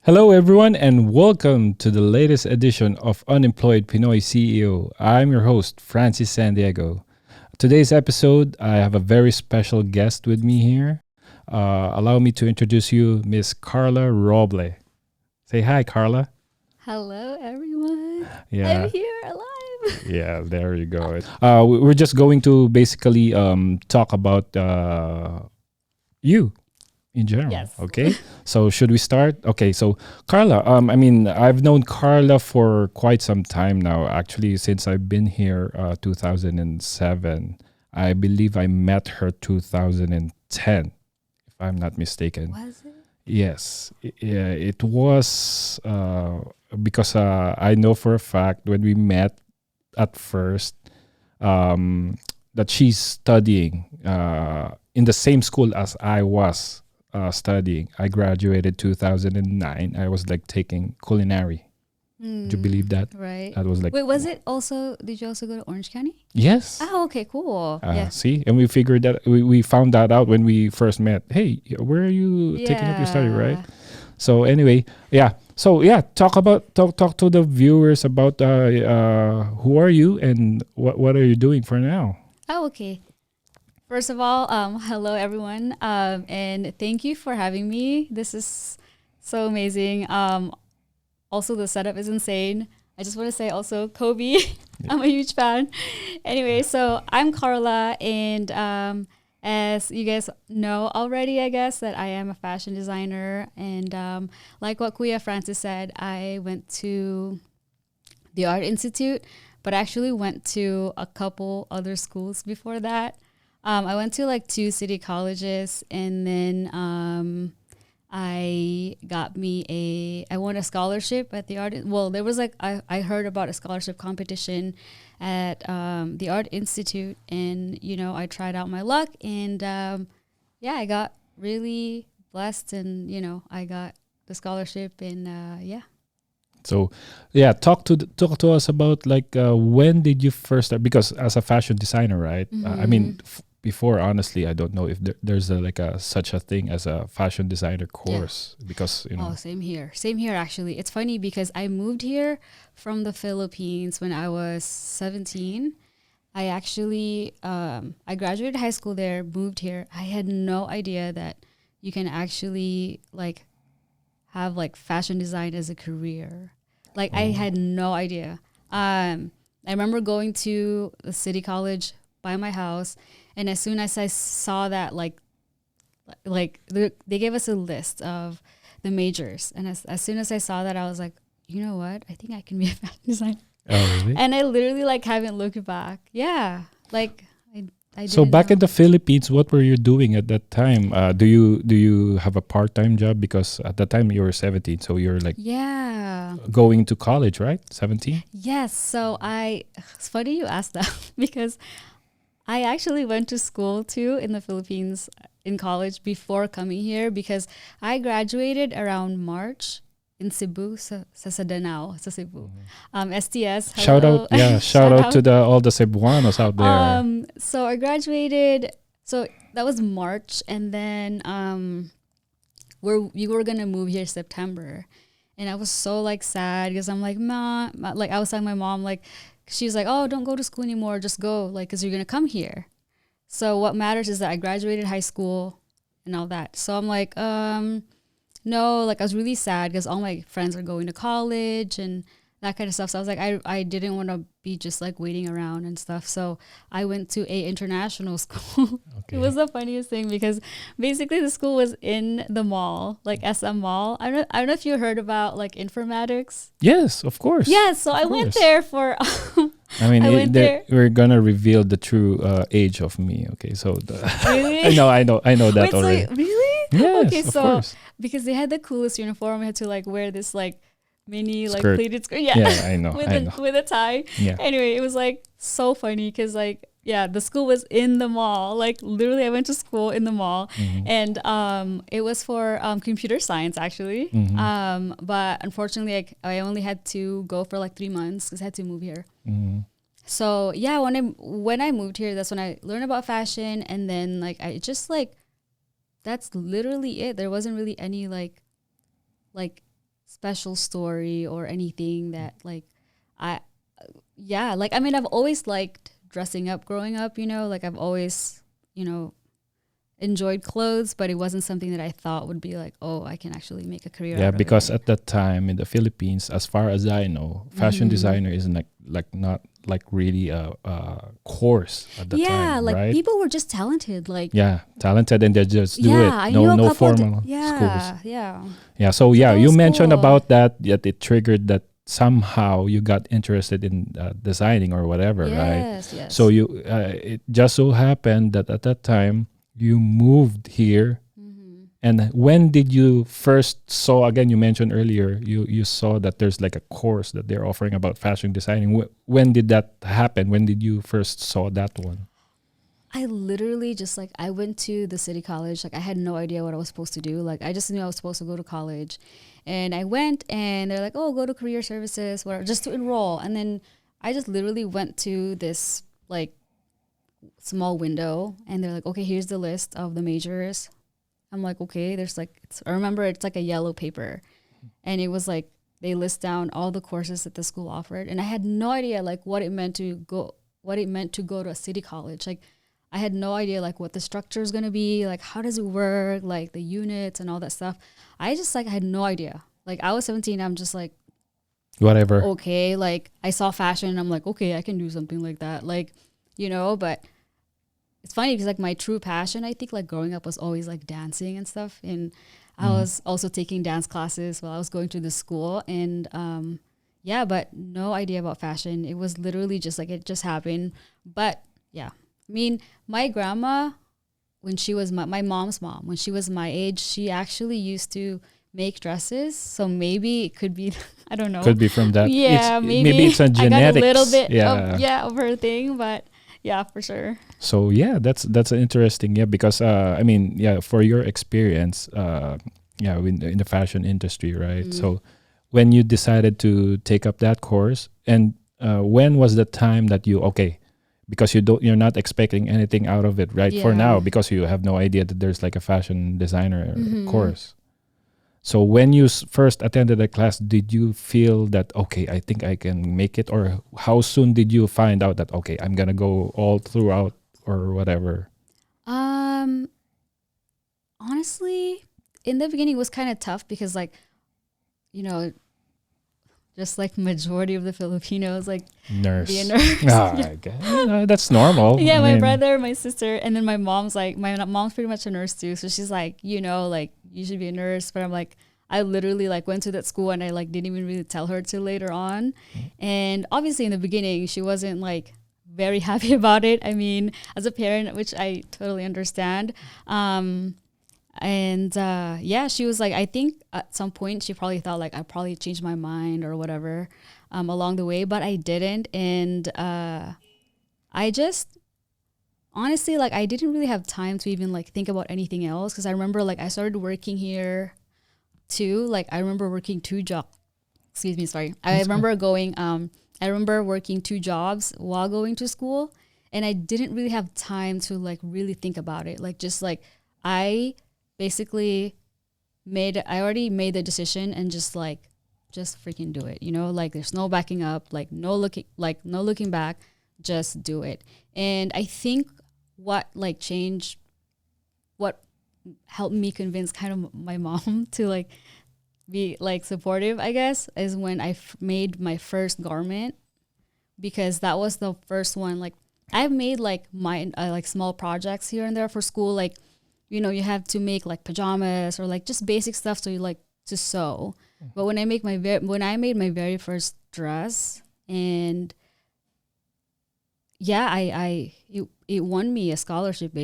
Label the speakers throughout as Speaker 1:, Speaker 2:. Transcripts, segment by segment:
Speaker 1: Hello, everyone, and welcome to the latest edition of Unemployed Pinoy CEO. I'm your host, Francis San Diego. Today's episode, I have a very special guest with me here. Allow me to introduce you, Miss Karla Roble. Say hi, Karla.
Speaker 2: Hello, everyone.
Speaker 1: Yeah.
Speaker 2: I'm here alive.
Speaker 1: Yeah, there you go. We're just going to basically talk about you in general.
Speaker 2: Yes.
Speaker 1: Okay. So should we start? Okay. So Karla, I've known Karla for quite some time now. Actually, since I've been here, 2007. I believe I met her 2010, if I'm not mistaken.
Speaker 2: Was it?
Speaker 1: Yes. Yeah. It was because I know for a fact when we met at first that she's studying in the same school as I was studying. I graduated 2009. I was like taking culinary. Do you believe that?
Speaker 2: Right.
Speaker 1: That was like
Speaker 2: Wait, did you also go to Orange County?
Speaker 1: yes.
Speaker 2: Oh, okay, cool. Yeah.
Speaker 1: See, and we figured that we found that out when we first met. Hey, where are you taking up your study, right? So anyway, yeah. So yeah, talk to the viewers about who are you and what are you doing for now?
Speaker 2: Oh, okay. First of all, hello everyone, and thank you for having me. This is so amazing. Also, the setup is insane. I just want to say also, Kobe, I'm a huge fan. Anyway, so I'm Karla, and as you guys know already, I guess, that I am a fashion designer. And like what Kuya Francis said, I went to the Art Institute, but actually went to a couple other schools before that. I went to like 2 city colleges, and then I won a scholarship at the art. Well, there was like, I heard about a scholarship competition at the Art Institute, and, I tried out my luck, and I got really blessed, and, I got the scholarship, and yeah.
Speaker 1: So, yeah, talk to us about like when did you first start? Because as a fashion designer, right? Before, honestly, I don't know if there's such a thing as a fashion designer course, because
Speaker 2: Oh, same here actually. It's funny because I moved here from the Philippines when I was 17. I actually I graduated high school there, moved here. I had no idea that you can actually like have like fashion design as a career. Like I had no idea. I remember going to the city college by my house, and as soon as I saw that, they gave us a list of the majors, and as soon as I saw that, I was like, you know what? I think I can be a fashion designer.
Speaker 1: Oh, really?
Speaker 2: And I literally like haven't looked back. Yeah, like I
Speaker 1: So
Speaker 2: didn't
Speaker 1: back in
Speaker 2: know.
Speaker 1: the Philippines, what were you doing at that time? Do you have a part-time job? Because at that time you were 17, so you're like
Speaker 2: Yeah.
Speaker 1: going to college, right? 17?
Speaker 2: Yes. So it's funny you asked that because I actually went to school too in the Philippines in college before coming here because I graduated around March in Cebu, sa Danao, sa Cebu. STS,
Speaker 1: Shout out,
Speaker 2: hello.
Speaker 1: yeah, shout out to all the Cebuanos out there.
Speaker 2: So I graduated, so that was March, and then we were gonna move here September. And I was so like sad because I'm like, ma, like I was telling my mom, like, she's like, oh, don't go to school anymore, just go, like, because you're gonna come here. So what matters is that I graduated high school and all that. So I'm like, no, like I was really sad because all my friends are going to college and that kind of stuff. So I was like, I didn't want to be just like waiting around and stuff. So I went to a international school.
Speaker 1: Okay.
Speaker 2: It was the funniest thing because basically the school was in the mall, like SM Mall. I don't know if you heard about like informatics.
Speaker 1: Yes, of course.
Speaker 2: Yes, so I
Speaker 1: Of
Speaker 2: went
Speaker 1: course.
Speaker 2: there for.
Speaker 1: I mean,
Speaker 2: I went there.
Speaker 1: we're gonna reveal the true age of me. Okay, so
Speaker 2: Really?
Speaker 1: I know that
Speaker 2: Wait,
Speaker 1: already.
Speaker 2: so really?
Speaker 1: Yes,
Speaker 2: Okay,
Speaker 1: of
Speaker 2: so
Speaker 1: course.
Speaker 2: because they had the coolest uniform, I had to like wear this like mini like
Speaker 1: Skirt.
Speaker 2: pleated skirt.
Speaker 1: Yeah, I know.
Speaker 2: with
Speaker 1: I
Speaker 2: a
Speaker 1: know.
Speaker 2: with a tie.
Speaker 1: Yeah.
Speaker 2: Anyway, it was like so funny because like yeah, the school was in the mall. Like literally, I went to school in the mall, and it was for computer science actually. But unfortunately, I only had to go for like 3 months because I had to move here. So yeah, when I moved here, that's when I learned about fashion, and then like I just like that's literally it. There wasn't really any like special story or anything that like I yeah, like I mean I've always liked dressing up growing up, you know, like I've always, you know, enjoyed clothes, but it wasn't something that I thought would be like, oh, I can actually make a career
Speaker 1: Yeah,
Speaker 2: out
Speaker 1: because
Speaker 2: of it.
Speaker 1: at that time in the Philippines, as far as I know, fashion designer is like not like really a course at the
Speaker 2: Yeah,
Speaker 1: time,
Speaker 2: like
Speaker 1: right?
Speaker 2: people were just talented, like
Speaker 1: Yeah, talented and they just do
Speaker 2: yeah,
Speaker 1: it.
Speaker 2: I
Speaker 1: No,
Speaker 2: knew a
Speaker 1: no
Speaker 2: couple
Speaker 1: formal schools.
Speaker 2: yeah, yeah.
Speaker 1: Yeah, so
Speaker 2: So
Speaker 1: yeah,
Speaker 2: that
Speaker 1: you
Speaker 2: was
Speaker 1: mentioned
Speaker 2: cool.
Speaker 1: about that it triggered that somehow you got interested in designing or whatever, right?
Speaker 2: Yes, yes.
Speaker 1: So it just so happened that at that time you moved here. And when did you first saw, again, you mentioned earlier, you saw that there's like a course that they're offering about fashion designing. When did that happen? When did you first saw that one?
Speaker 2: I literally just like I went to the city college. Like I had no idea what I was supposed to do. Like I just knew I was supposed to go to college, and I went and they're like, "Oh, go to career services, whatever, just to enroll." And then I just literally went to this like small window, and they're like, "Okay, here's the list of the majors." I'm like, "Okay." There's like I remember it's like a yellow paper, and it was like they list down all the courses that the school offered, and I had no idea like what it meant to go to a city college. Like I had no idea like what the structure is gonna be, like how does it work, like the units and all that stuff. I just like I had no idea. Like I was 17, I'm just like
Speaker 1: Whatever.
Speaker 2: okay, like I saw fashion and I'm like okay, I can do something like that, like you know. But it's funny because like my true passion, I think like growing up was always like dancing and stuff, and I was also taking dance classes while I was going to the school, and yeah, but no idea about fashion. It was literally just like it just happened. But yeah, I mean, my grandma, when she was my mom's mom, when she was my age, she actually used to make dresses. So maybe it could be, I don't know.
Speaker 1: Could be from that.
Speaker 2: Yeah,
Speaker 1: Maybe it's a
Speaker 2: I got a
Speaker 1: genetics.
Speaker 2: little bit
Speaker 1: Yeah.
Speaker 2: of her thing, but yeah, for sure.
Speaker 1: So yeah, that's interesting. Yeah, because I mean, yeah, for your experience, yeah, in the fashion industry, right? So when you decided to take up that course, and when was the time that because you're not expecting anything out of it, right? For
Speaker 2: Yeah.
Speaker 1: now, because you have no idea that there's like a fashion designer course. So when you first attended the class, did you feel that, okay, I think I can make it? Or how soon did you find out that, okay, I'm going to go all throughout or whatever?
Speaker 2: honestly, in the beginning, it was kind of tough because, like, you know, just like majority of the Filipinos, like
Speaker 1: Nurse.
Speaker 2: be a nurse.
Speaker 1: Ah, I guess, that's normal.
Speaker 2: Yeah,
Speaker 1: I
Speaker 2: my
Speaker 1: mean,
Speaker 2: brother, my sister, and then my mom's like, my mom's pretty much a nurse too. So she's like, like you should be a nurse. But I'm like, I literally like went to that school and I like didn't even really tell her till later on. And obviously in the beginning, she wasn't like very happy about it. I mean, as a parent, which I totally understand. Yeah, she was like, I think at some point she probably thought like I probably changed my mind or whatever along the way, but I didn't. And I just honestly, like, I didn't really have time to even like think about anything else because I remember like I started working here too. Like I remember working two jobs. Excuse me, sorry. I remember going. I remember working two jobs while going to school, and I didn't really have time to like really think about it. Like just like I basically I already made the decision and just freaking do it. Like there's no backing up, like no looking back, just do it. And I think what helped me convince kind of my mom to like be like supportive, I guess, is when I made my first garment, because that was the first one. Like I've made like my like small projects here and there for school, like you have to make like pajamas or like just basic stuff so you like to sew. But when I made my very first dress, and yeah, it won me a scholarship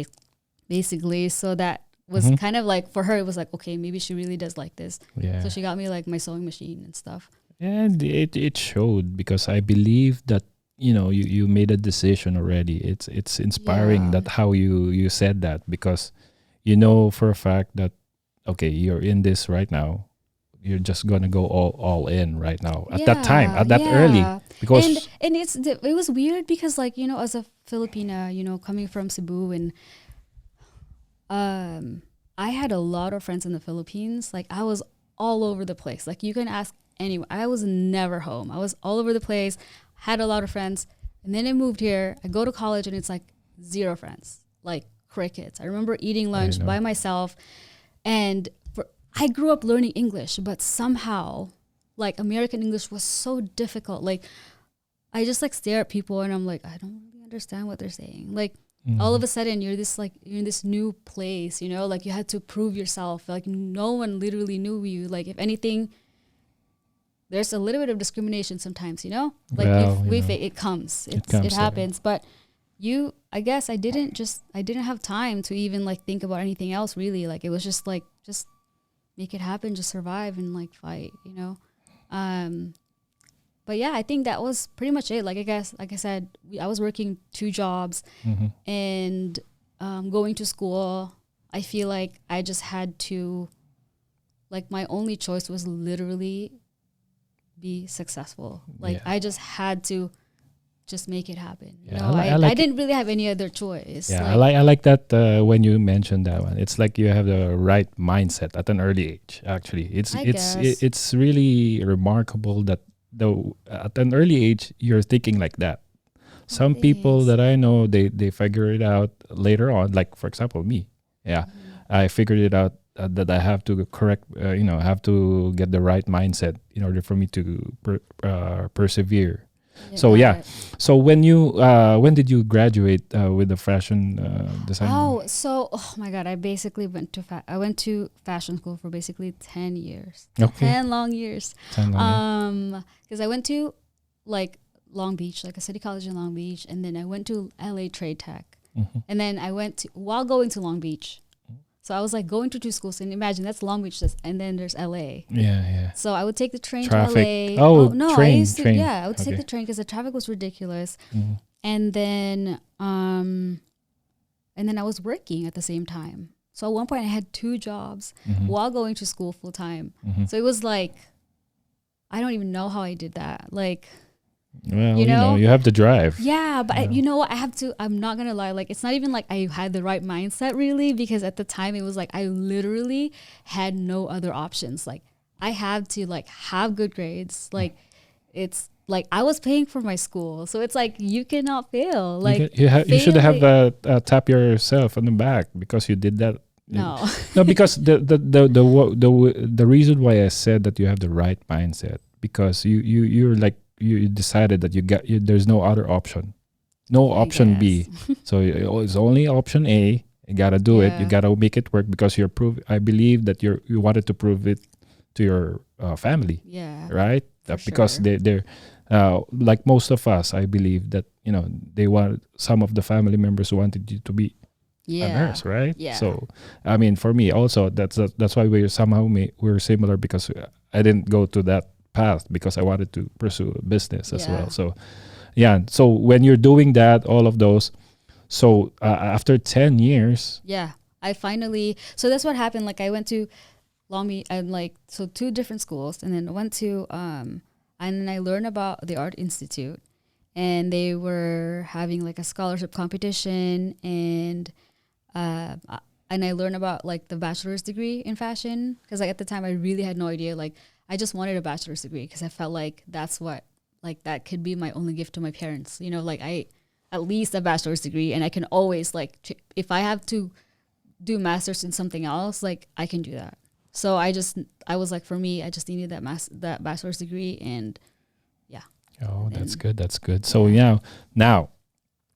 Speaker 2: basically. So that was kind of like, for her, it was like, okay, maybe she really does like this.
Speaker 1: Yeah.
Speaker 2: So she got me like my sewing machine and stuff.
Speaker 1: And it showed, because I believe that you made a decision already. It's inspiring that how you said that, because for a fact that okay, you're in this right now. You're just gonna go all in right now at that time, at that early, because
Speaker 2: and it was weird because like as a Filipina, coming from Cebu, and I had a lot of friends in the Philippines. Like I was all over the place. Like you can ask anyone. I was never home. I was all over the place. Had a lot of friends, and then I moved here. I go to college, and it's like zero friends, like crickets. I remember eating lunch by myself, and I grew up learning English, but somehow, like American English was so difficult. Like I just like stare at people, and I'm like, I don't really understand what they're saying. Like all of a sudden, you're in this new place. Like you had to prove yourself. Like no one literally knew you. Like if anything, there's a little bit of discrimination sometimes. Like if we fake, it comes. It happens. But I guess I didn't have time to even like think about anything else really. Like it was just like just make it happen, just survive and like fight. But yeah, I think that was pretty much it. Like I guess, like I said, I was working two jobs and going to school. I feel like I just had to, like my only choice was literally be successful. Like I just had to just make it happen. I didn't really have any other choice.
Speaker 1: Yeah, I like that when you mentioned that one. It's like you have the right mindset at an early age. Actually, it's really remarkable that at an early age you're thinking like that. Some people that I know, they figure it out later on. Like for example, me. Yeah, I figured it out that I have to have to get the right mindset in order for me to persevere. So when did you graduate with the fashion design?
Speaker 2: Oh my God, I basically went to fashion school for basically 10 years.
Speaker 1: Okay.
Speaker 2: 10 long years.
Speaker 1: 10 long years.
Speaker 2: Because I went to like Long Beach, like a city college in Long Beach, and then I went to LA Trade Tech. And then I went while going to Long Beach. So I was like going to two schools, and imagine that's Long Beach, and then there's LA. Yeah. So I would take the train to LA.
Speaker 1: Oh no, train.
Speaker 2: I would take the train because the traffic was ridiculous. And then I was working at the same time. So at one point I had two jobs while going to school full time. So it was like, I don't even know how I did that. Like,
Speaker 1: well, you have to drive.
Speaker 2: Yeah, but I'm not going to lie. Like, it's not even like I had the right mindset really, because at the time it was like, I literally had no other options. Like I had to like have good grades. Like it's like I was paying for my school. So it's like, you cannot fail. Like
Speaker 1: you should have tap yourself on the back because you did that.
Speaker 2: No.
Speaker 1: No, because the reason why I said that you have the right mindset, because you're like you decided that there's no other option, no
Speaker 2: I
Speaker 1: option
Speaker 2: guess.
Speaker 1: B. So it's only option A. You gotta do it. You
Speaker 2: Yeah.
Speaker 1: gotta make it work because you're prove. I believe that you wanted to prove it to your family,
Speaker 2: Yeah.
Speaker 1: right?
Speaker 2: For
Speaker 1: Because
Speaker 2: sure.
Speaker 1: they're like most of us. I believe that they want, some of the family members wanted you to be a
Speaker 2: Yeah.
Speaker 1: nurse, right?
Speaker 2: Yeah.
Speaker 1: So, I mean, for me also, that's why we're similar, because I didn't go to that path because I wanted to pursue business as
Speaker 2: Yeah.
Speaker 1: well. So, yeah. So when you're doing that, all of those, so after 10 years,
Speaker 2: Yeah. I finally, so that's what happened. Like I went to Long Beach and like, so two different schools, and then I went to, and then I learned about the Art Institute, and they were having like a scholarship competition, uh, and I learned about like the bachelor's degree in fashion, because like at the time I really had no idea. Like I just wanted a bachelor's degree because I felt like that's what, like that could be my only gift to my parents. Like I, at least a bachelor's degree, and I can always like if I have to do master's in something else, like I can do that. So I was like, for me, I just needed that bachelor's degree, and yeah.
Speaker 1: oh,
Speaker 2: And
Speaker 1: that's
Speaker 2: then,
Speaker 1: good. That's good. So now,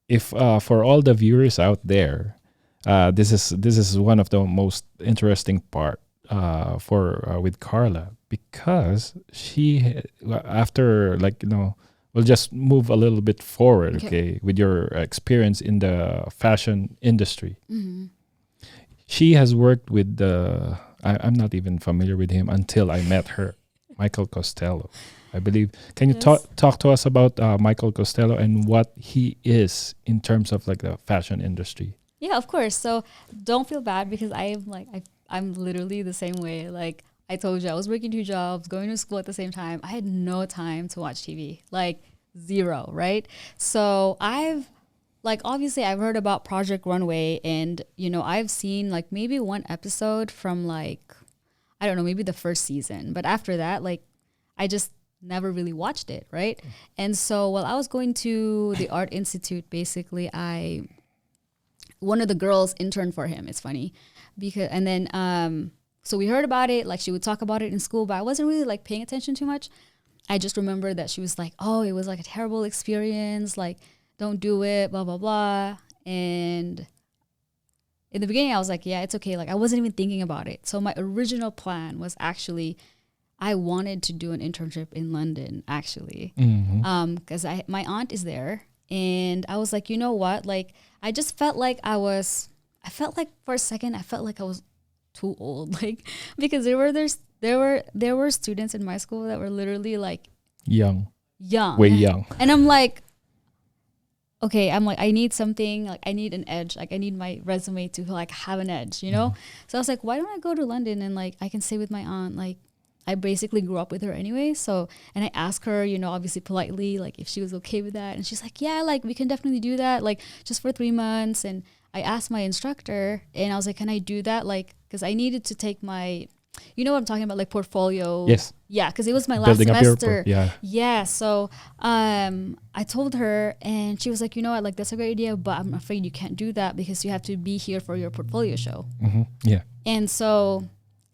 Speaker 1: if for all the viewers out there, this is one of the most interesting part for with Karla, because after, like, we'll just move a little bit forward, okay, with your experience in the fashion industry.
Speaker 2: mm-hmm.
Speaker 1: She has worked with I'm not even familiar with him until I met her, Michael Costello, I believe. Can you
Speaker 2: Yes.
Speaker 1: talk to us about Michael Costello and what he is in terms of like the fashion industry?
Speaker 2: Yeah, of course. So don't feel bad, because I'm literally the same way. Like I told you, I was working two jobs, going to school at the same time. I had no time to watch TV, like zero, right? So obviously I've heard about Project Runway, and I've seen like maybe one episode from, like, I don't know, maybe the first season. But after that, like, I just never really watched it, right? And so while I was going to the Art Institute, basically one of the girls interned for him. It's funny because, and then, so we heard about it, like she would talk about it in school, but I wasn't really like paying attention too much. I just remember that she was like, oh, it was like a terrible experience. Like, don't do it, blah, blah, blah. And in the beginning, I was like, yeah, it's okay. Like, I wasn't even thinking about it. So my original plan was actually, I wanted to do an internship in London, actually.
Speaker 1: Mm-hmm.
Speaker 2: Because my aunt is there. And I was like, you know what? Like, I just felt like I felt like for a second, I felt like I was too old. Like, because there were students in my school that were literally like
Speaker 1: Young,
Speaker 2: young.
Speaker 1: way young.
Speaker 2: And I'm like, okay, I need something, like I need an edge. Like I need my resume to like have an edge, you know? So I was like, why don't I go to London and like I can stay with my aunt? Like I basically grew up with her anyway. So, and I asked her, obviously politely, like if she was okay with that. And she's like, yeah, like we can definitely do that, like just for 3 months. And I asked my instructor, and I was like, can I do that? Like, because I needed to take my, what I'm talking about, like portfolio.
Speaker 1: Yes.
Speaker 2: Yeah, because it was my last
Speaker 1: Building up your
Speaker 2: semester.
Speaker 1: yeah.
Speaker 2: Yeah. So I told her, and she was like, you know what, like that's a great idea, but I'm afraid you can't do that because you have to be here for your portfolio show.
Speaker 1: Mm-hmm. Yeah.
Speaker 2: And so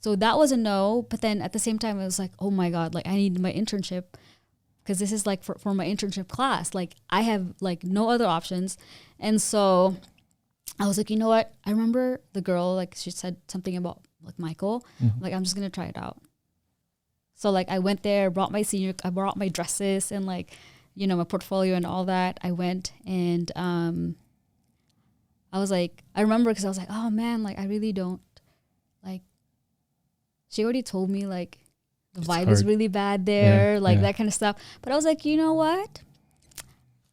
Speaker 2: that was a no. But then at the same time, it was like, oh my God, like I need my internship, because this is like for my internship class. Like I have like no other options. And so I was like, you know what? I remember the girl, like she said something about like Michael, like I'm just going to try it out. So like I went there, I brought my dresses and like, my portfolio and all that. I went, and I was like, I remember because I was like, oh man, like I really don't like, she already told me like the
Speaker 1: It's
Speaker 2: vibe
Speaker 1: hard.
Speaker 2: is really bad there,
Speaker 1: Yeah,
Speaker 2: like
Speaker 1: yeah.
Speaker 2: that kind of stuff. But I was like, you know what?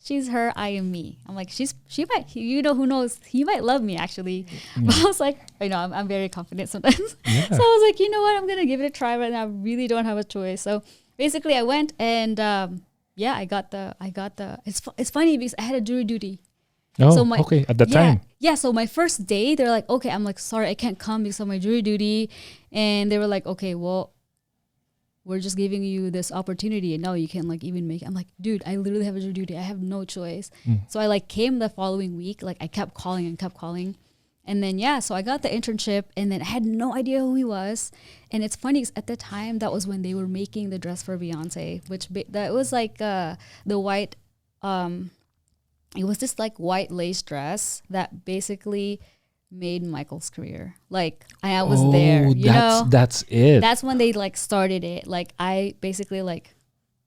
Speaker 2: She's her, I am me. I'm like, she might, who knows? He might love me actually. But I was like, I'm very confident sometimes.
Speaker 1: Yeah.
Speaker 2: So I was like, you know what? I'm going to give it a try, but I really don't have a choice. So basically I went, and I got the, it's funny because I had a jury duty.
Speaker 1: Oh,
Speaker 2: So
Speaker 1: okay. At the time.
Speaker 2: Yeah. So my first day, they're like, okay, I'm like, sorry, I can't come because of my jury duty. And they were like, okay, well, we're just giving you this opportunity, and now you can like even make it. I'm like, dude, I literally have a jury duty. I have no choice. So I like came the following week. Like I kept calling and kept calling. And then, yeah, so I got the internship and then I had no idea who he was. And it's funny 'cause at the time, that was when they were making the dress for Beyonce, which that was like the white, it was this like white lace dress that basically made Michael's career. Like I was there, you know?
Speaker 1: That's it.
Speaker 2: That's when they like started it. Like I basically like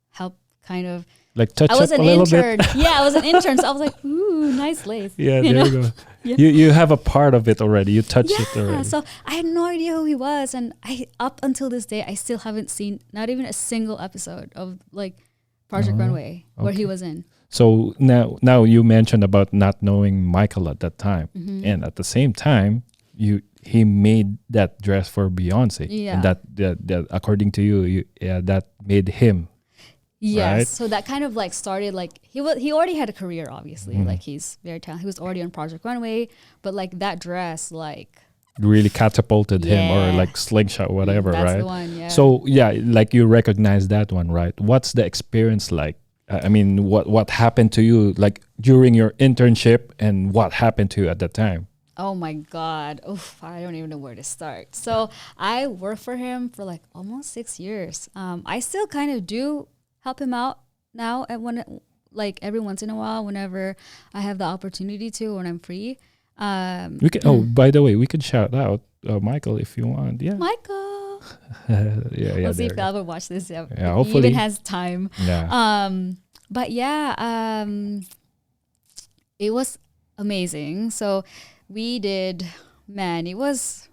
Speaker 2: helped kind of,
Speaker 1: like touch
Speaker 2: I was
Speaker 1: up
Speaker 2: an
Speaker 1: a little
Speaker 2: intern.
Speaker 1: bit.
Speaker 2: Yeah, I was an intern. So I was like, ooh, nice lace.
Speaker 1: Yeah,
Speaker 2: you
Speaker 1: there
Speaker 2: know?
Speaker 1: you go.
Speaker 2: Yeah.
Speaker 1: You have a part of it already. You touched it
Speaker 2: Yeah,
Speaker 1: already.
Speaker 2: so I had no idea who he was, and I up until this day I still haven't seen not even a single episode of like Project Runway where he was in.
Speaker 1: So now you mentioned about not knowing Michael at that time,
Speaker 2: Mm-hmm.
Speaker 1: and at the same time, he made that dress for Beyonce,
Speaker 2: Yeah.
Speaker 1: and that according to you, that made him.
Speaker 2: Yes,
Speaker 1: Right?
Speaker 2: so that kind of like started like he already had a career, obviously,
Speaker 1: Mm-hmm.
Speaker 2: like he's very talented. He was already on Project Runway, but like that dress, like
Speaker 1: Really catapulted him, or
Speaker 2: Yeah.
Speaker 1: like slingshot, whatever,
Speaker 2: that's
Speaker 1: right?
Speaker 2: the one. Yeah.
Speaker 1: So yeah, like you recognize that one, right? What's the experience like? I mean, what happened to you like during your internship, and what happened to you at that time?
Speaker 2: oh my God, oof, I don't even know where to start. So I worked for him for like almost 6 years. I still kind of do help him out now at like every once in a while whenever I have the opportunity to when I'm free.
Speaker 1: We can. Oh, by the way, we can shout out Michael if you want. Yeah,
Speaker 2: Michael.
Speaker 1: yeah.
Speaker 2: We'll see
Speaker 1: There
Speaker 2: if
Speaker 1: you go.
Speaker 2: Albert watch this. Yeah,
Speaker 1: Yeah,
Speaker 2: he
Speaker 1: hopefully.
Speaker 2: even has time.
Speaker 1: Yeah.
Speaker 2: But yeah, it was amazing. So we did, man, it was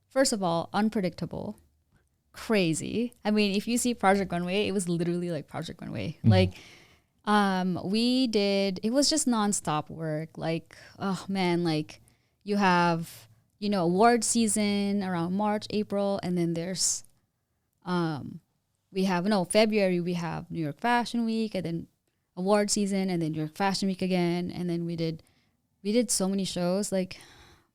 Speaker 2: first of all unpredictable, crazy. I mean, if you see Project Runway, it was literally like Project Runway. Like we did, it was just nonstop work. Like, oh man, like you have, you know, award season around March, April, and then there's we have February we have New York Fashion Week, and then award season, and then New York Fashion Week again, and then we did so many shows. Like,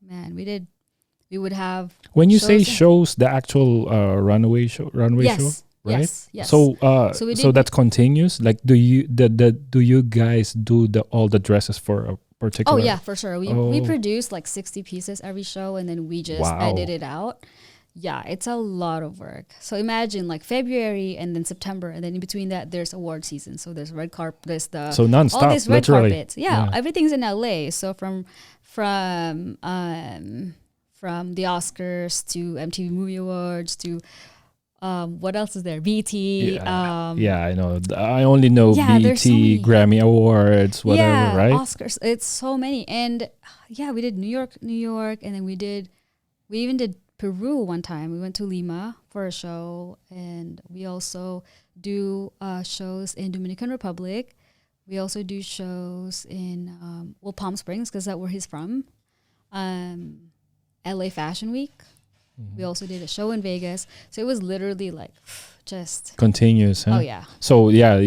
Speaker 2: man, we would have
Speaker 1: When you say
Speaker 2: shows-
Speaker 1: shows, the actual runway show,
Speaker 2: yes,
Speaker 1: right?
Speaker 2: yes, yes.
Speaker 1: So
Speaker 2: So we
Speaker 1: so
Speaker 2: did-
Speaker 1: that's continuous. Like, do you guys do all the dresses for a particular?
Speaker 2: Oh yeah, for sure. We
Speaker 1: Oh.
Speaker 2: produced like 60 pieces every show, and then we just
Speaker 1: Wow.
Speaker 2: edit it out. Yeah, it's a lot of work. So imagine like February and then September, and then in between that there's award season. So there's red carpet, there's the
Speaker 1: So nonstop,
Speaker 2: all these red
Speaker 1: literally.
Speaker 2: carpets. Yeah, everything's in LA. So from the Oscars to MTV Movie Awards to what else is there? BT.
Speaker 1: Yeah, I know. I only know
Speaker 2: yeah, there's so
Speaker 1: BT,
Speaker 2: many.
Speaker 1: Grammy Awards, whatever,
Speaker 2: yeah,
Speaker 1: right?
Speaker 2: Oscars. It's so many. And yeah, we did New York, and then we even did Peru one time. We went to Lima for a show, and we also do shows in Dominican Republic. We also do shows in Palm Springs, because that's where he's from. LA Fashion Week. We also did a show in Vegas. So it was literally like just
Speaker 1: Continuous, huh?
Speaker 2: oh yeah.
Speaker 1: So yeah,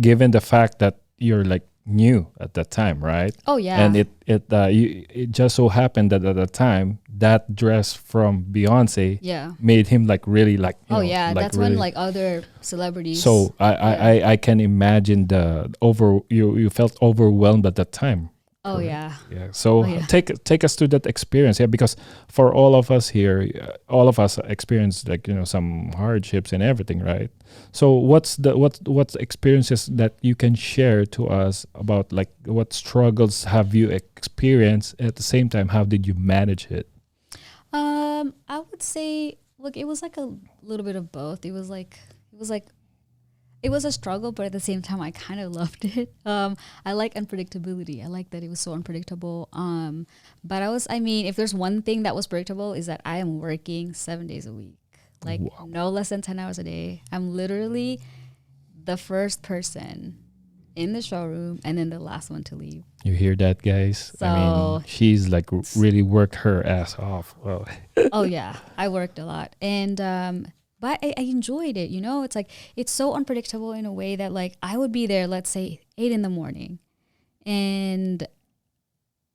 Speaker 1: given the fact that you're like new at that time, right?
Speaker 2: Oh yeah.
Speaker 1: And it just so happened that at the time that dress from Beyonce
Speaker 2: yeah.
Speaker 1: made him like really like you
Speaker 2: Oh
Speaker 1: know,
Speaker 2: yeah,
Speaker 1: like
Speaker 2: that's
Speaker 1: really,
Speaker 2: when like other celebrities.
Speaker 1: so I can imagine you felt overwhelmed at that time.
Speaker 2: oh yeah.
Speaker 1: Yeah. So
Speaker 2: Oh, yeah.
Speaker 1: take us to that experience. Yeah, because for all of us here, all of us experienced like some hardships and everything, right? So what's experiences that you can share to us about, like, what struggles have you experienced? At the same time, how did you manage it?
Speaker 2: I would say, look, it was like a little bit of both. It was a struggle, but at the same time, I kind of loved it. I like unpredictability. I like that it was so unpredictable. But if there's one thing that was predictable, is that I am working 7 days a week, like
Speaker 1: Wow.
Speaker 2: no less than 10 hours a day. I'm literally the first person in the showroom and then the last one to leave.
Speaker 1: You hear that, guys? I mean,
Speaker 2: So-
Speaker 1: she's like really worked her ass off. Well,
Speaker 2: Oh yeah, I worked a lot, and but I enjoyed it. It's like it's so unpredictable in a way that like I would be there, let's say 8 a.m, and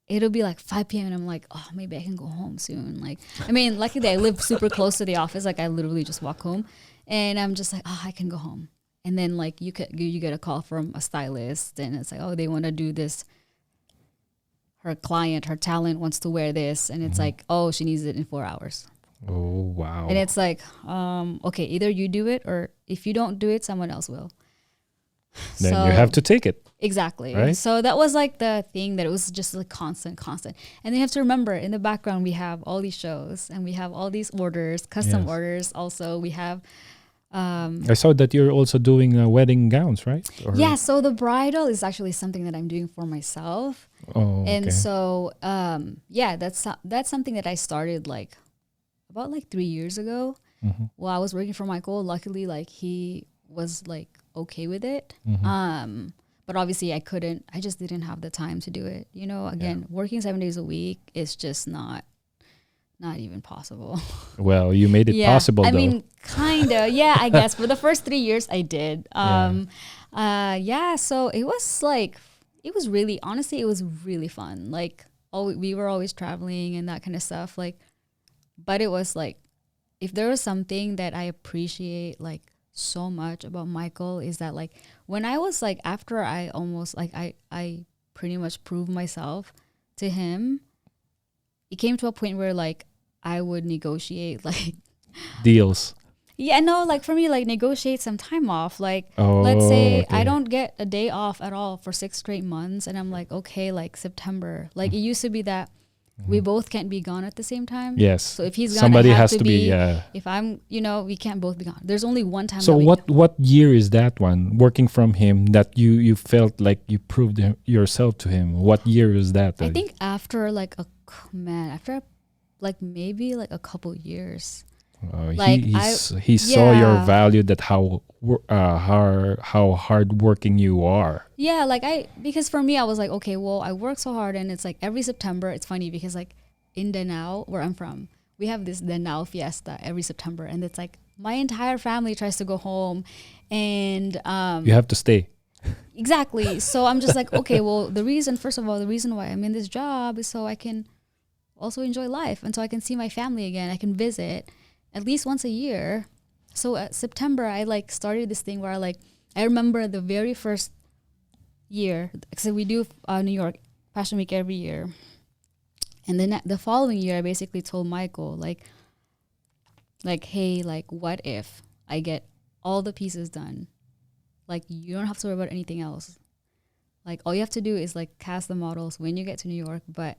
Speaker 2: it'll be like 5 p.m. and I'm like, oh, maybe I can go home soon. Like, luckily I live super close to the office. Like I literally just walk home, and I'm just like, oh, I can go home. And then like you get a call from a stylist, and it's like, oh, they want to do this her client, her talent wants to wear this, and it's like, oh, she needs it in 4 hours.
Speaker 1: Oh, wow.
Speaker 2: And it's like, okay, either you do it, or if you don't do it, someone else will.
Speaker 1: Then you have to take it.
Speaker 2: Exactly.
Speaker 1: Right?
Speaker 2: So that was like the thing, that it was just like constant. And then you have to remember, in the background, we have all these shows and we have all these orders, custom orders. Also, we have.
Speaker 1: I saw that you're also doing wedding gowns, right? Or
Speaker 2: Yeah. So the bridal is actually something that I'm doing for myself.
Speaker 1: Oh, okay.
Speaker 2: And so, yeah, that's something that I started like about like 3 years ago. While I was working for Michael. Luckily, like he was like okay with it. But obviously I just didn't have the time to do it. You know, again, working 7 days a week is just not even possible.
Speaker 1: Well, you made it possible,
Speaker 2: I
Speaker 1: though.
Speaker 2: mean, kind of. Yeah, I guess. For the first 3 years I did. So it was like, it was really, honestly, it was really fun. Like, we were always traveling and that kind of stuff. Like, but it was like, if there was something that I appreciate like so much about Michael, is that like when I was like, after I almost like I pretty much proved myself to him, it came to a point where like I would negotiate like
Speaker 1: deals.
Speaker 2: Yeah, no, like for me, like negotiate some time off. Like, let's say I don't get a day off at all for 6 straight months, and I'm like, okay, like September. Like it used to be that we both can't be gone at the same time.
Speaker 1: Yes.
Speaker 2: So if he's gone,
Speaker 1: somebody
Speaker 2: I have
Speaker 1: has to be.
Speaker 2: If I'm, we can't both be gone. There's only one time.
Speaker 1: So what year is that one? Working from him, that you felt like you proved yourself to him. What year is that?
Speaker 2: I think after like after like maybe like a couple years.
Speaker 1: Like he saw your value, that how hard working you are.
Speaker 2: Yeah, like because for me, I was like, okay, well, I work so hard, and it's like every September. It's funny because like in Danao, where I'm from, we have this Danao fiesta every September, and it's like my entire family tries to go home, and
Speaker 1: you have to stay.
Speaker 2: Exactly. So I'm just like, okay, well, first of all, the reason why I'm in this job is so I can also enjoy life, and so I can see my family again. I can visit at least once a year. So September, I like started this thing where I remember the very first year, so we do New York Fashion Week every year. And then the following year, I basically told Michael, like, hey, like, what if I get all the pieces done? Like, you don't have to worry about anything else. Like, all you have to do is like cast the models when you get to New York, but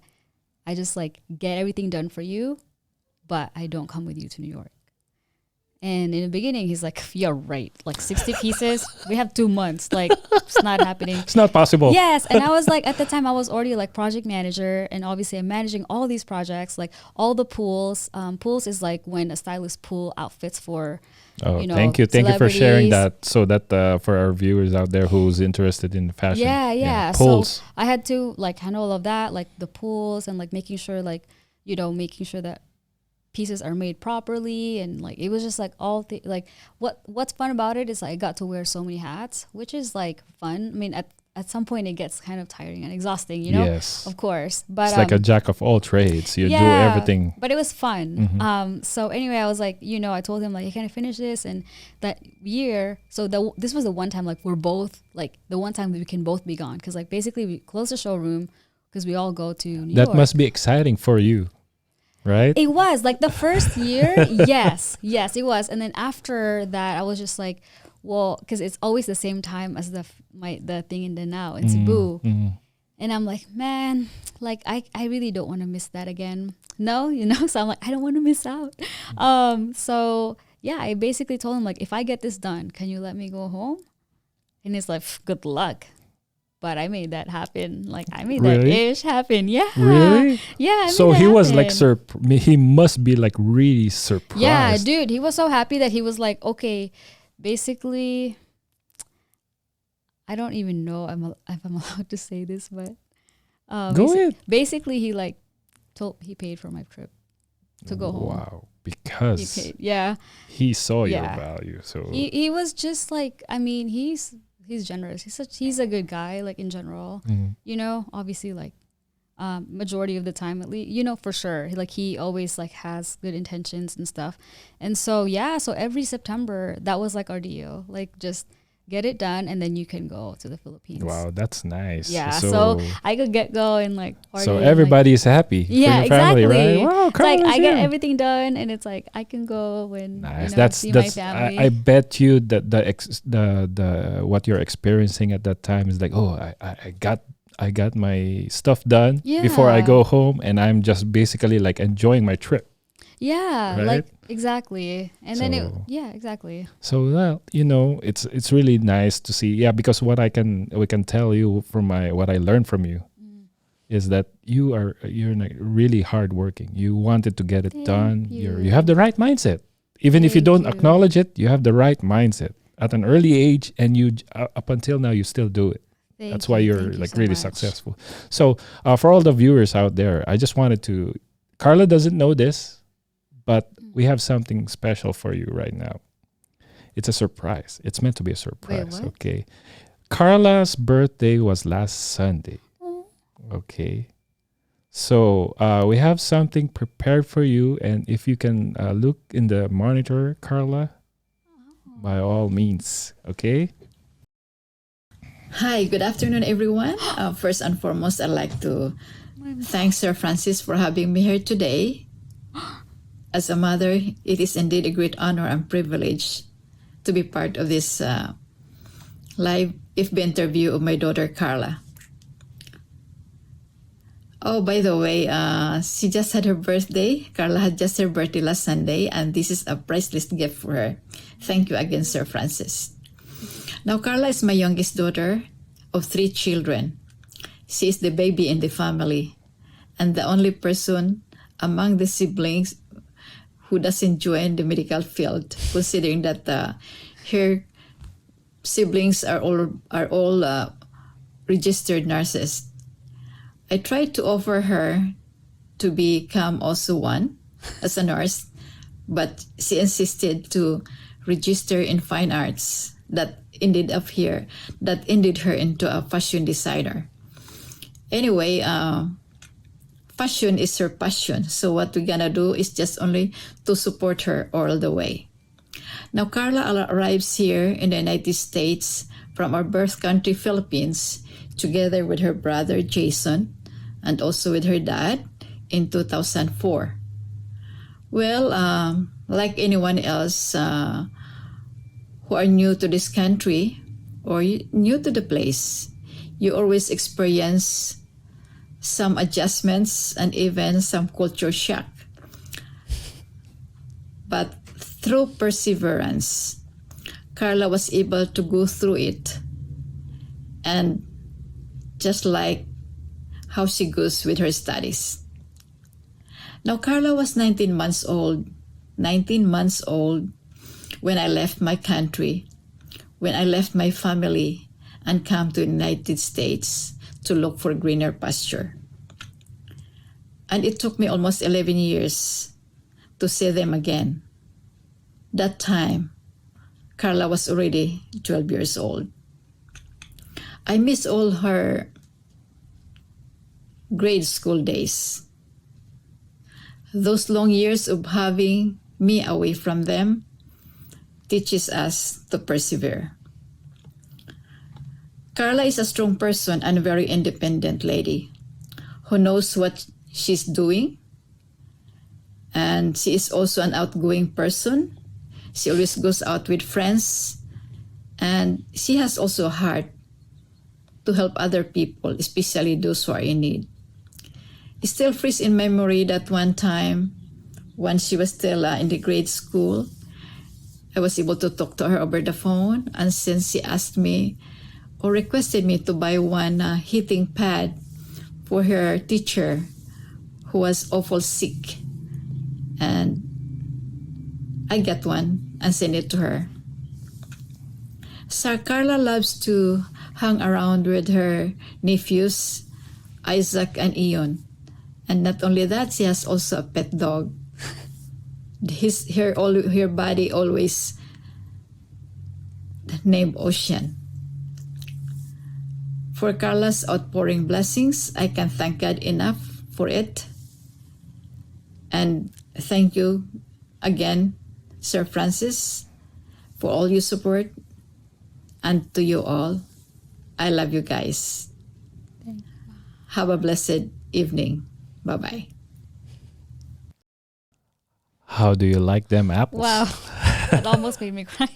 Speaker 2: I just like get everything done for you, but I don't come with you to New York. And in the beginning, he's like, yeah, right. Like 60 pieces. We have 2 months. Like, it's not happening.
Speaker 1: It's not possible.
Speaker 2: Yes. And I was like, at the time, I was already like project manager. And obviously, I'm managing all these projects, like all the pools. Pools is like when a stylist pool outfits for,
Speaker 1: thank you for sharing that, so that for our viewers out there who's interested in fashion.
Speaker 2: Yeah.
Speaker 1: Pools.
Speaker 2: So I had to like handle all of that, like the pools, and like making sure that pieces are made properly, and like it was just like what's fun about it is I got to wear so many hats, which is like fun. I mean, at some point it gets kind of tiring and exhausting,
Speaker 1: Yes,
Speaker 2: of course, but
Speaker 1: it's like a jack of all trades. You do everything,
Speaker 2: but it was fun. So anyway, I was like, I told him like, hey, can I finish this? And that year, so this was the one time like we're both like the one time that we can both be gone, because like basically we closed the showroom because we all go to New York.
Speaker 1: That must be exciting for you. Right?
Speaker 2: It was like the first year. yes, it was. And then after that, I was just like, well, because it's always the same time as the thing in Danao in Cebu. And I'm like, man, like I really don't want to miss that again. No, so I'm like, I don't want to miss out. So yeah, I basically told him like, if I get this done, can you let me go home? And he's like, good luck. But I made that happen. Like I made that ish happen. Yeah.
Speaker 1: Really?
Speaker 2: Yeah.
Speaker 1: So he was like he must be like really surprised.
Speaker 2: Yeah, dude. He was so happy that he was like, okay, basically, I don't even know if I'm allowed to say this, but
Speaker 1: go ahead.
Speaker 2: Basically, he paid for my trip to go home.
Speaker 1: Wow. Because
Speaker 2: he paid. Yeah.
Speaker 1: He saw your value. So
Speaker 2: he was just like, I mean, he's generous. He's a good guy, like in general. Obviously, like majority of the time, at least, for sure. Like he always like has good intentions and stuff. And so so every September that was like our deal. Like just get it done, and then you can go to the Philippines.
Speaker 1: Wow, that's nice.
Speaker 2: Yeah, so I could get going like party.
Speaker 1: So everybody is happy for your family, right? Wow,
Speaker 2: It's like I get
Speaker 1: here.
Speaker 2: everything done, and it's like I can go when
Speaker 1: Nice.
Speaker 2: see my family.
Speaker 1: I bet you that the what you're experiencing at that time is like, oh, I got my stuff done before I go home, and I'm just basically like enjoying my trip.
Speaker 2: Yeah,
Speaker 1: right?
Speaker 2: like exactly. And then exactly.
Speaker 1: So it's really nice to see. Yeah, because we can tell you from what I learned from you is that you're like really hardworking. You wanted to get it done. You have the right mindset. Even if you don't acknowledge it, you have the right mindset at an early age, and you up until now you still do it. That's why you're like really successful. So for all the viewers out there, I just wanted to. Karla doesn't know this, but we have something special for you right now. It's a surprise. It's meant to be a surprise.
Speaker 2: Wait,
Speaker 1: okay. Karla's birthday was last Sunday. Okay. So we have something prepared for you, and if you can look in the monitor, Karla, by all means. Okay.
Speaker 3: Hi, good afternoon, everyone. First and foremost, I'd like to thank Sir Francis for having me here today. As a mother, it is indeed a great honor and privilege to be part of this live FB interview of my daughter, Karla. Oh, by the way, she just had her birthday. Karla had just her birthday last Sunday, and this is a priceless gift for her. Thank you again, Sir Francis. Now, Karla is my youngest daughter of 3 children. She is the baby in the family and the only person among the siblings who doesn't join the medical field, considering that her siblings are all registered nurses. I tried to offer her to become also one as a nurse, but she insisted to register in fine arts. That ended her into a fashion designer. Anyway, fashion is her passion. So what we're gonna do is just only to support her all the way. Now, Karla arrives here in the United States from our birth country, Philippines, together with her brother, Jason, and also with her dad in 2004. Well, like anyone else who are new to this country or new to the place, you always experience some adjustments and even some culture shock. But through perseverance, Karla was able to go through it. And just like how she goes with her studies. Now, Karla was 19 months old when I left my country, when I left my family and come to the United States to look for greener pasture. And it took me almost 11 years to see them again. That time, Karla was already 12 years old. I miss all her grade school days. Those long years of having me away from them teaches us to persevere. Karla is a strong person and a very independent lady who knows what she's doing. And she is also an outgoing person. She always goes out with friends. And she has also a heart to help other people, especially those who are in need. It still frees in memory that one time when she was still in the grade school, I was able to talk to her over the phone. And since she asked me or requested me to buy one heating pad for her teacher who was awful sick. And I got one and sent it to her. So Karla loves to hang around with her nephews, Isaac and Ion. And not only that, she has also a pet dog. Her body always named Ocean. For Karla's outpouring blessings, I can thank God enough for it. And thank you again, Sir Francis, for all your support. And to you all, I love you guys. Have a blessed evening. Bye-bye.
Speaker 1: How do you like them apples?
Speaker 2: Wow. That almost made me cry.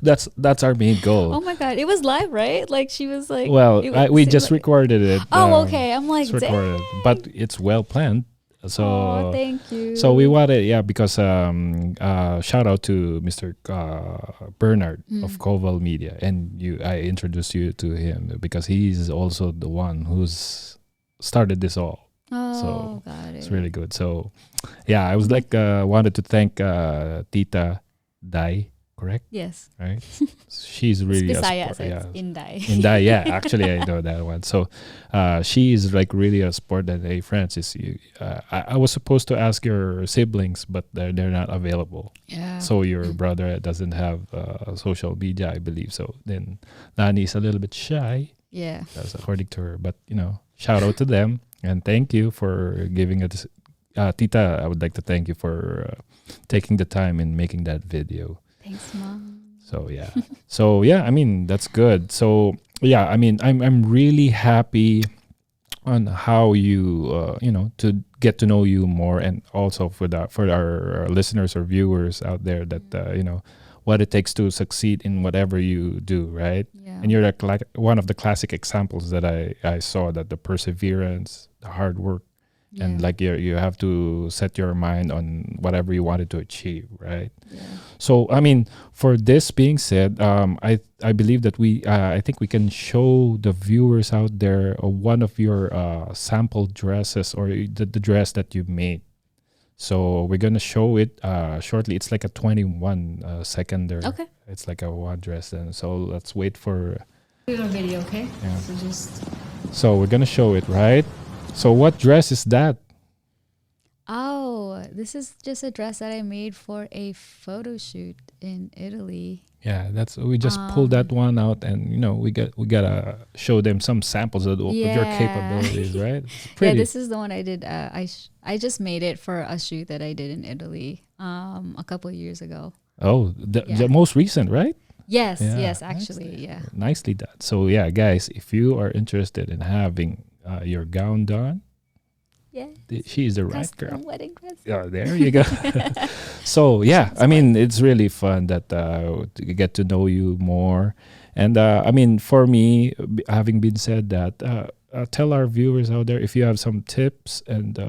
Speaker 1: That's our main goal.
Speaker 2: Oh my God. It was live, right? Like she was like.
Speaker 1: Well,
Speaker 2: it was-
Speaker 1: we
Speaker 2: so,
Speaker 1: just
Speaker 2: like-
Speaker 1: recorded it.
Speaker 2: Oh, okay. I'm like,
Speaker 1: It's recorded,
Speaker 2: dang.
Speaker 1: but it's well planned. So
Speaker 2: Oh, thank you.
Speaker 1: So we wanted, because shout out to Mr. Bernard of Koval Media, and I introduced you to him because he's also the one who's started this all.
Speaker 2: Oh, got it.
Speaker 1: It's really good. So, I was like wanted to thank Tita Dai, correct?
Speaker 2: Yes.
Speaker 1: Right? She's really
Speaker 2: It's
Speaker 1: a
Speaker 2: Bisaya,
Speaker 1: sport,
Speaker 2: so it's Inday.
Speaker 1: Inday, yeah. Actually, I know that one. So, she is like really a sport. And hey, Francis, I was supposed to ask your siblings, but they're not available.
Speaker 2: Yeah.
Speaker 1: So your brother doesn't have social media, I believe. So then Nani is a little bit shy,
Speaker 2: Yeah.
Speaker 1: that's according to her. But shout out to them and thank you for giving it. Tita, I would like to thank you for taking the time in making that video.
Speaker 2: Thanks, Mom.
Speaker 1: So I mean that's good. So I mean I'm really happy on how you to get to know you more, and also for our listeners or viewers out there that what it takes to succeed in whatever you do, right?
Speaker 2: Yeah.
Speaker 1: And you're like one of the classic examples that I saw, that the perseverance, the hard work, and like you have to set your mind on whatever you wanted to achieve, right?
Speaker 2: Yeah.
Speaker 1: So I mean, for this being said, I believe that I think we can show the viewers out there one of your sample dresses, or the dress that you made. So we're gonna show it shortly. It's like a 21 seconder.
Speaker 2: Okay.
Speaker 1: It's like a one dress, and so let's wait for.
Speaker 2: Your video, okay?
Speaker 1: Yeah.
Speaker 2: So just.
Speaker 1: So we're gonna show it, right? So what dress is that?
Speaker 2: Oh, this is just a dress that I made for a photo shoot in Italy.
Speaker 1: Yeah, we just pulled that one out, and we gotta show them some samples of your capabilities, right? It's pretty.
Speaker 2: Yeah, this is the one I did. I just made it for a shoot that I did in Italy a couple of years ago.
Speaker 1: Oh, the most recent, right?
Speaker 2: Yes,
Speaker 1: Yeah,
Speaker 2: yes, actually, yeah.
Speaker 1: Nicely done. So guys, if you are interested in having your gown done,
Speaker 2: Yeah.
Speaker 1: she is the right
Speaker 2: Custom
Speaker 1: girl.
Speaker 2: wedding dress.
Speaker 1: Yeah, there you go. So I mean, it's really fun that to get to know you more, and I mean, for me, having been said that, tell our viewers out there if you have some tips and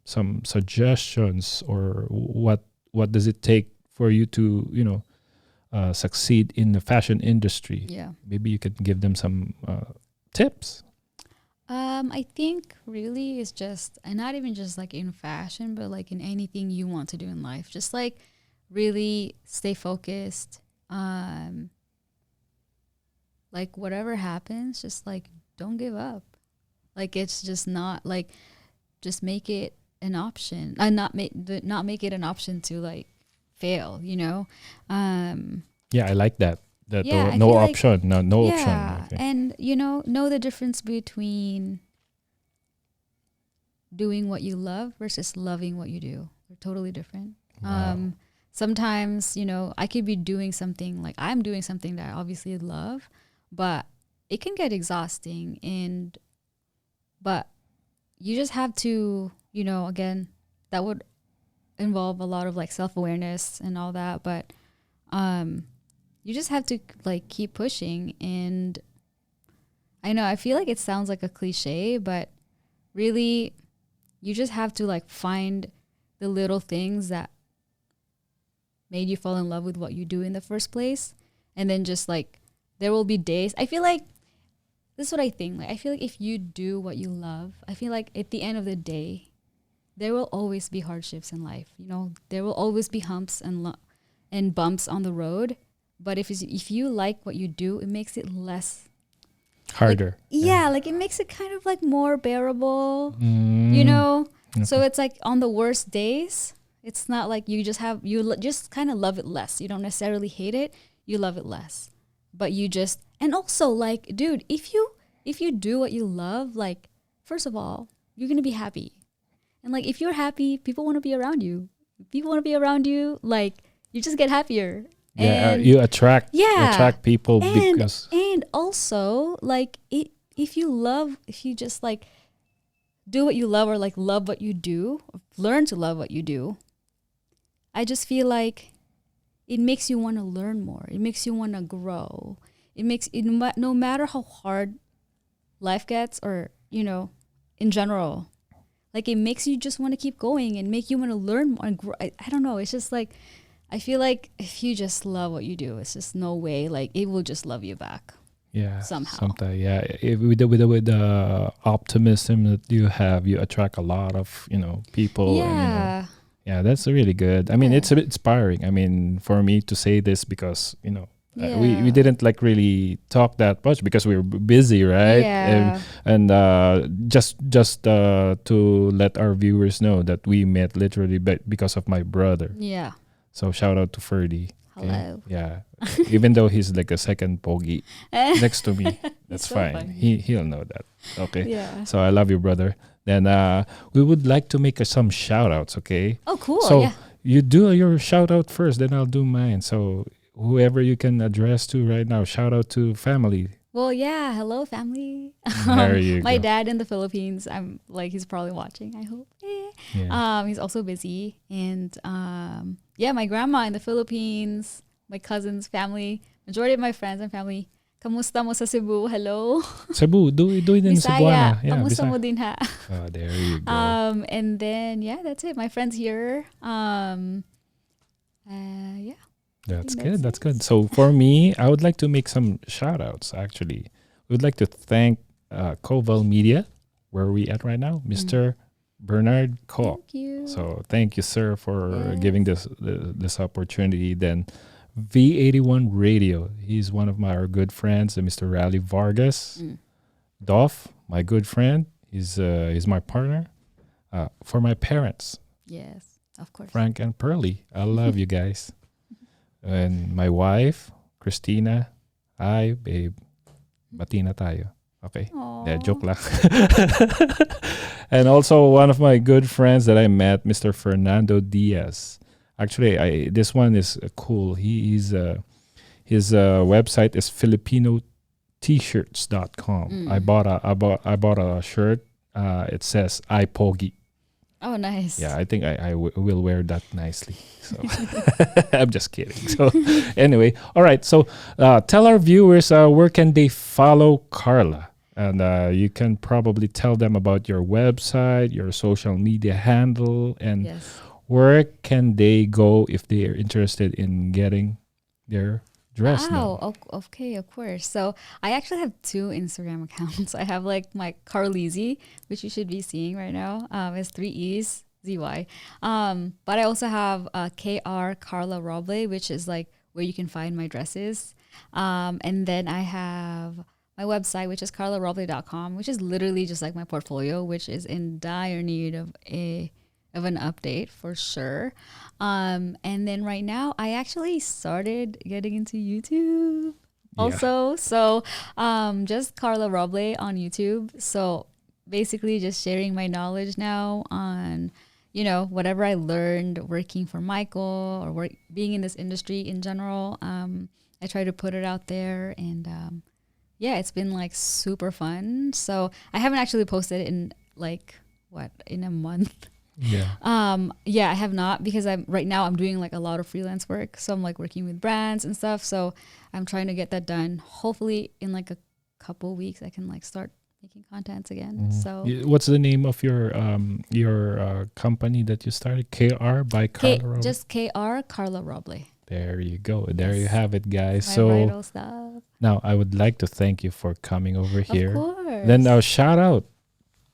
Speaker 1: some suggestions, or what does it take for you to succeed in the fashion industry.
Speaker 2: Yeah.
Speaker 1: Maybe you could give them some tips.
Speaker 2: I think really it's just, and not even just like in fashion, but like in anything you want to do in life. Just like really stay focused. Like whatever happens, just like don't give up. Like it's just not like, just make it an option. Not make it an option to like fail.
Speaker 1: Yeah, I like that. That
Speaker 2: I
Speaker 1: no
Speaker 2: feel like-
Speaker 1: option, no
Speaker 2: yeah,
Speaker 1: option. Okay.
Speaker 2: and know the difference between doing what you love versus loving what you do. They're totally different.
Speaker 1: Wow.
Speaker 2: Sometimes I could be doing something, like I'm doing something that I obviously love, but it can get exhausting, but you just have to again, that would involve a lot of like self-awareness and all that, but you just have to like keep pushing. And I know I feel like it sounds like a cliche, but really you just have to like find the little things that made you fall in love with what you do in the first place. And then just like there will be days, I feel like this is what I think. Like I feel like if you do what you love, I feel like at the end of the day, there will always be hardships in life. There will always be humps and bumps on the road. But if you like what you do, it makes it less
Speaker 1: Harder.
Speaker 2: like it makes it kind of like more bearable.
Speaker 1: Okay.
Speaker 2: So it's like on the worst days, it's not like you just kind of love it less. You don't necessarily hate it, you love it less. But and also like, dude, if you do what you love, like first of all, you're gonna be happy. And like if you're happy, people want to be around you. People want to be around you, like you just get happier.
Speaker 1: Yeah,
Speaker 2: And
Speaker 1: you attract
Speaker 2: yeah,
Speaker 1: people
Speaker 2: and
Speaker 1: because
Speaker 2: and also like if you just like do what you love or like love what you do, learn to love what you do, I just feel like it makes you want to learn more. It makes you want to grow. It makes it no matter how hard life gets, or in general, like it makes you just want to keep going and make you want to learn more and grow. I don't know. It's just like I feel like if you just love what you do, it's just no way like it will just love you back.
Speaker 1: yeah,
Speaker 2: Somehow.
Speaker 1: sometimes with the optimism that you have, you attract a lot of people, and
Speaker 2: Yeah.
Speaker 1: yeah, that's really good. I mean,
Speaker 2: Yeah.
Speaker 1: it's a bit inspiring. I mean, for me to say this because we
Speaker 2: Yeah.
Speaker 1: didn't like really talk that much because we were busy, right?
Speaker 2: Yeah.
Speaker 1: And just to let our viewers know that we met literally because of my brother.
Speaker 2: Yeah.
Speaker 1: So shout out to Ferdy. Okay?
Speaker 2: Hello.
Speaker 1: Yeah. Even though he's like a second pogi next to me, that's
Speaker 2: so
Speaker 1: fine.
Speaker 2: funny.
Speaker 1: He'll know that. Okay.
Speaker 2: Yeah.
Speaker 1: So I love you, brother. Then we would like to make some shout outs, okay?
Speaker 2: Oh, cool.
Speaker 1: So
Speaker 2: Yeah.
Speaker 1: you do your shout out first, then I'll do mine. So whoever you can address to right now, shout out to family.
Speaker 2: Well, yeah. Hello, family.
Speaker 1: There you
Speaker 2: My
Speaker 1: go.
Speaker 2: dad in the Philippines. I'm like he's probably watching. I hope.
Speaker 1: Yeah.
Speaker 2: He's also busy, and yeah, my grandma in the Philippines. My cousins, family, majority of my friends and family. Kamusta mo sa Cebu? Hello.
Speaker 1: Cebu, do it in
Speaker 2: Bisaya.
Speaker 1: Cebuana. Yeah,
Speaker 2: Kamusta
Speaker 1: Bisaya.
Speaker 2: mo din ha?
Speaker 1: Oh, there you go.
Speaker 2: And then yeah, that's it. My friends here. Yeah.
Speaker 1: That's
Speaker 2: think
Speaker 1: good. That's
Speaker 2: that's
Speaker 1: good. So for me, I would like to make some shout outs actually. We would like to thank Koval Media, where are we at right now? Mr. Bernard Koch.
Speaker 2: Thank you.
Speaker 1: So thank you, sir, for
Speaker 2: Yes.
Speaker 1: giving this opportunity. Then V81 Radio. He's one of our good friends, Mr. Raleigh Vargas. Dolph, my good friend. He's my partner. For my parents,
Speaker 2: Yes, of course.
Speaker 1: Frank and Pearly. I love you guys. And my wife, Christina. Hi, babe. Bati na tayo. Okay. Yeah, joke lang. And also one of my good friends that I met, Mr. Fernando Diaz. Actually, this one is cool. His website is Filipino-T-shirts.com. I bought a shirt. It says "I Pogi."
Speaker 2: Oh, nice.
Speaker 1: Yeah, I think I will wear that nicely. So I'm just kidding. So anyway, all right. So tell our viewers where can they follow Karla, and you can probably tell them about your website, your social media handle, and
Speaker 2: Yes.
Speaker 1: where can they go if they are interested in getting their dress done?
Speaker 2: Okay, of course. So I actually have two Instagram accounts. I have like my Carleezy, which you should be seeing right now. It's 3 E's, ZY. But I also have KR Karla Roble, which is like where you can find my dresses. And then I have my website, which is karlaroble.com, which is literally just like my portfolio, which is in dire need of an update for sure. And then right now I actually started getting into YouTube also. So just Karla Roble on YouTube. So basically just sharing my knowledge now on, whatever I learned working for Michael or being in this industry in general. I try to put it out there, and yeah, it's been like super fun. So I haven't actually posted it in like in a month.
Speaker 1: Yeah.
Speaker 2: Yeah, I have not, because I'm doing like a lot of freelance work. So I'm like working with brands and stuff. So I'm trying to get that done. Hopefully in like a couple weeks I can like start making contents again. So
Speaker 1: What's the name of your company that you started? KR by Karla Roble?
Speaker 2: just KR Karla Roble.
Speaker 1: There you go. There you
Speaker 2: Yes.
Speaker 1: have it, guys.
Speaker 2: My
Speaker 1: So
Speaker 2: bridal stuff.
Speaker 1: now I would like to thank you for coming over here.
Speaker 2: Of course.
Speaker 1: Then I'll shout out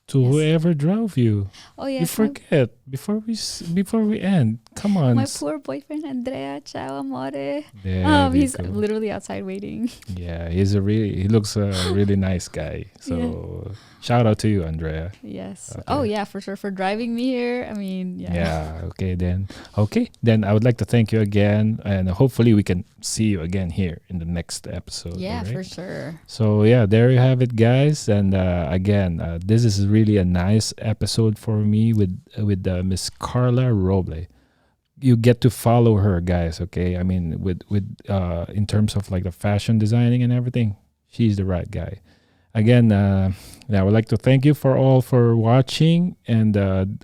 Speaker 1: to
Speaker 2: Yes.
Speaker 1: whoever drove you.
Speaker 2: Oh
Speaker 1: You
Speaker 2: yes,
Speaker 1: forget before we end. Come on.
Speaker 2: my poor boyfriend Andrea. Ciao amore.
Speaker 1: There we
Speaker 2: He's
Speaker 1: go.
Speaker 2: literally outside waiting.
Speaker 1: Yeah, he looks a really nice guy. So shout out to you, Andrea.
Speaker 2: Yes.
Speaker 1: Okay.
Speaker 2: Oh yeah, for sure, for driving me here. I mean, yeah.
Speaker 1: Yeah. Okay then. I would like to thank you again, and hopefully we can see you again here in the next episode.
Speaker 2: Yeah,
Speaker 1: alright?
Speaker 2: for sure.
Speaker 1: So yeah, there you have it, guys. And again, this is really a nice episode for me with Miss Karla Roble. you get to follow her, guys. Okay, I mean, with in terms of like the fashion designing and everything, she's the right guy. Again, I would like to thank you for watching. And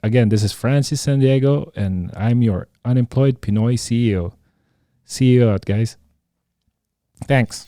Speaker 1: again, this is Francis San Diego, and I'm your unemployed Pinoy CEO. See you out, guys. Thanks.